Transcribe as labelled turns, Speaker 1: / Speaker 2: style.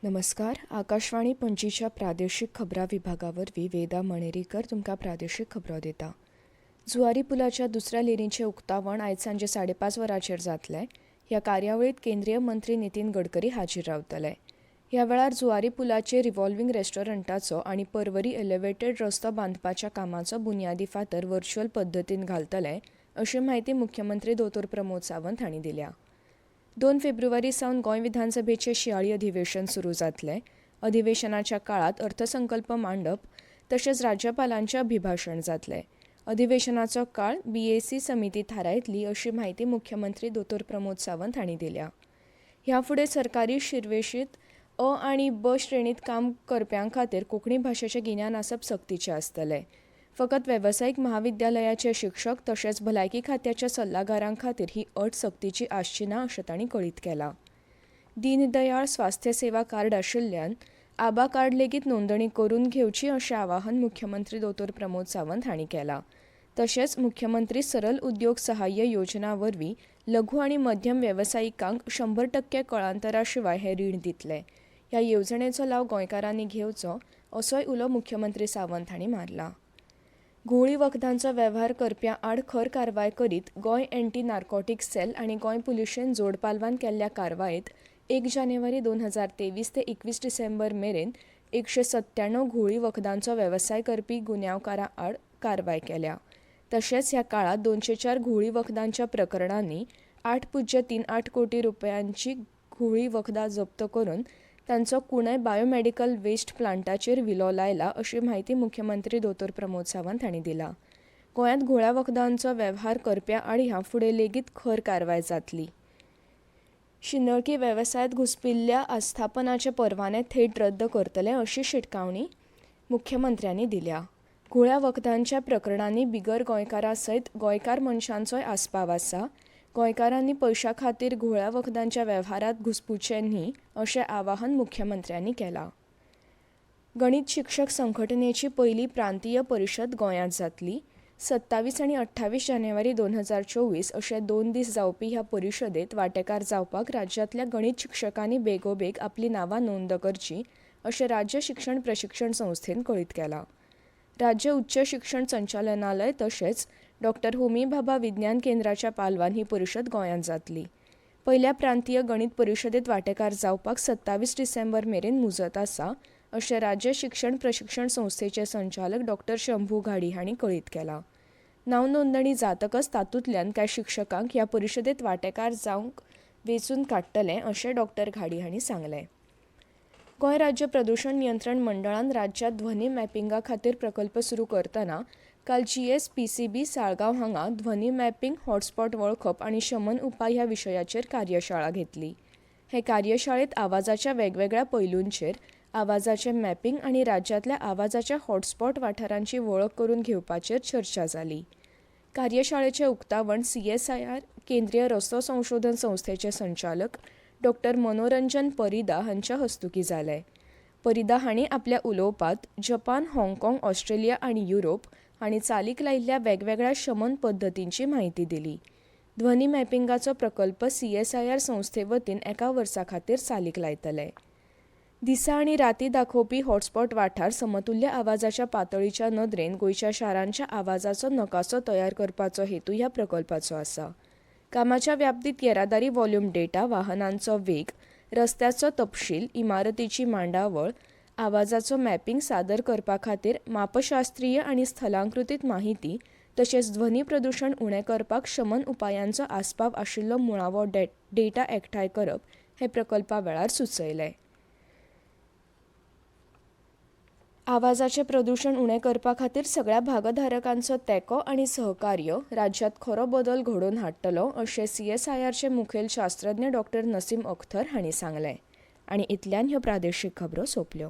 Speaker 1: नमस्कार. आकाशवाणी पणजीच्या प्रादेशीक खबरां विभागावरवीं वेदा मणेरीकर तुमकां प्रादेशीक खबरो दिता. जुवारी पुलाच्या दुसऱ्या लेरीचें उक्तावण आयज सांजे 5:30 वरांचेर जातलें. ह्या कार्यावळींत केंद्रीय मंत्री नितीन गडकरी हाजीर रावतले. ह्या वेळार जुवारी पुलाचेर रिव्हॉल्विंग रेस्टॉरंटाचो आनी पर्वरी एलिव्हेटेड रस्तो बांदपाच्या कामाचो बुनयादी फातर व्हर्च्युअल पद्दतीन घालतले, अशी माहिती मुख्यमंत्री दोतोर प्रमोद सावंत हांणी दिल्या. 2 फेब्रुवारी सावन गोंय विधानसभेचें शियाळी अधिवेशन सुरू जातलें. अधिवेशनाच्या काळात अर्थसंकल्प मांडप तशेंच राज्यपालांचें अभिभाशण जातलें. अधिवेशनाचो काळ BAC समिती थारायतली, अशी माहिती मुख्यमंत्री दोतोर प्रमोद सावंत हांणी दिल्या. ह्या फुडें सरकारी शिरवेशीत अ आनी ब श्रेणींत काम करप्यां खातीर कोंकणी भाशेचें गिन्यान आसप सक्तीचें आसतलें. फकत वेवसायीक महाविद्यालयाचे शिक्षक तशेंच भलायकी खात्याच्या सल्लागारांक खातीर ही अट सक्तीची आसची ना, अशें तांणी कळीत केलां. दीनदयाळ स्वास्थ्य सेवा कार्ड आशिल्ल्यान आबा कार्ड लेगीत नोंदणी करून घेवची, अशें आवाहन मुख्यमंत्री दोतोर प्रमोद सावंत हांणी केलां. तशेंच मुख्यमंत्री सरल उद्योग सहाय्य योजना वरवीं लघु आनी मध्यम वेवसायिकांक 100% कळांतरा शिवाय हे रीण दितले. ह्या येवजणेचो लाव गोंयकारांनी घेवचो, असोय उलो मुख्यमंत्री सावंत हांणी मारला. घुवळी वखदांचो वेव्हार करप्यां आड खर कारवाय करीत गोंय एंटी नार्कोटिक्स सेल आनी गोंय पुलिशेन जोड पालवान केल्ल्या कारवायेंत 1 जानेवारी 2023 ते 21 डिसेंबर मेरेन 197 घुवळी वखदांचो वेवसाय करपी गुन्यांवकारां आड कारवाय केल्या. तशेंच ह्या काळात 204 घुवळी वखदांच्या प्रकरणांनी 8.38 कोटी रुपयांची घुवळी वखदां जप्त करून तांचो कुणय बायोमेडिकल वेस्ट प्लांटाचेर विलो लायला, अशी माहिती मुख्यमंत्री दोतोर प्रमोद सावंत हांणी दिला. गोंयांत घुवळ्या वखदांचो वेव्हार करप्यां आड ह्या फुडें लेगीत खर कारवाय जातली. शिंदळकी वेवसायांत घुस्पिल्ल्या आस्थापनाचे परवाने थेट रद्द करतले, अशी शिटकावणी मुख्यमंत्र्यांनी दिल्या. घुवळ्या वखदांच्या प्रकरणांनी बिगर गोंयकारां सयत गोंयकार मनशांचोय आस्पाव आसा. गोंयकारांनी पयशां खातीर घुवळ्या वखदांच्या वेव्हारांत घुस्पुचें न्ही, अशें आवाहन मुख्यमंत्र्यांनी केलां. गणित शिक्षक संघटनेची पयली प्रांतीय परिशद गोंयांत जातली. 27 आनी 28 जानेवारी 2024 अशे 2 दीस जावपी ह्या परिशदेंत वांटेकार जावपाक राज्यांतल्या गणित शिक्षकांनी बेगोबेग आपली नांवां नोंद करची, अशें राज्य शिक्षण प्रशिक्षण संस्थेन कळीत केलां. राज्य उच्च शिक्षण संचालनालय तशेंच डॉ. होमी भाभा विज्ञान केंद्राच्या पालवान ही परिशद गोंयांत जातली. पयल्या प्रांतीय गणित परिशदेंत वांटेकार जावपाक 27 डिसेंबर मेरेन मुजत आसा, अशें राज्य शिक्षण प्रशिक्षण संस्थेचे संचालक डॉ. शंभू घाडी हांणी कळीत केलां. नांव नोंदणी जातकच तातूंतल्यान कांय शिक्षकांक ह्या परिशदेंत वांटेकार जावंक वेंचून काडटले, अशें डॉ. घाडी हांणी सांगलें. गोंय राज्य प्रदूषण नियंत्रण मंडळान राज्यांत ध्वनी मॅपिंगा खातीर प्रकल्प सुरू करतना काल GSPCB साळगांव हांगा ध्वनी मॅपिंग, हॉटस्पॉट वळखप आनी शमन उपाय ह्या विशयाचेर कार्यशाळा घेतली. हे कार्यशाळेंत आवाजाच्या वेगवेगळ्या पैलूंचेर आवाजाचें मॅपिंग आनी राज्यांतल्या आवाजाच्या हॉटस्पॉट वाठारांची वळख करून घेवपाचेर चर्चा जाली. कार्यशाळेचें उक्तावण CSIR केंद्रीय रस्तो संशोधन संस्थेचे संचालक डॉ. मनोरंजन परिदा हांच्या हस्तुकीं जालें. परिदा हांणी आपल्या उलोवपांत जपान, हाँगकाँग, ऑस्ट्रेलिया आनी युरोप हांणी चालीक लायिल्ल्या वेगवेगळ्या शमन पद्दतींची म्हायती दिली. ध्वनी मॅपिंगाचो प्रकल्प CSIR संस्थे वतीन एका वर्सा खातीर चालीक लायतले. दिसा आनी राती दाखोवपी हॉटस्पॉट वाठार समतुल्य आवाजाच्या पातळीच्या नदरेन गोंयच्या शारांच्या आवाजाचो नकासो तयार करपाचो हेतू ह्या प्रकल्पाचो आसा. कामाच्या व्याप्तीत येरादारी व्हॉल्यूम डेटा, वाहनांचो वेग, रस्त्याचो तपशील, इमारतीची मांडावळ, आवाजाचो मॅपिंग सादर करपा खातीर मापशास्त्रीय आनी स्थलांकृतीत माहिती तशेंच ध्वनी प्रदूषण उणें करपाक शमन उपायांचो आस्पाव आशिल्लो मुळावो डेटा एकठांय करप हे प्रकल्पा वेळार सुचयलें. आवाजाचें प्रदूषण उणें करपा खातीर सगळ्या भागधारकांचो तेंको आनी सहकार्य राज्यांत खरो बदल घडोवन हाडटलो, अशें CSIRचे मुखेल शास्त्रज्ञ डॉ. नसीम अख्तर हांणी सांगलें. आनी इतल्यान ह्यो प्रादेशीक खबरो सोंपल्यो.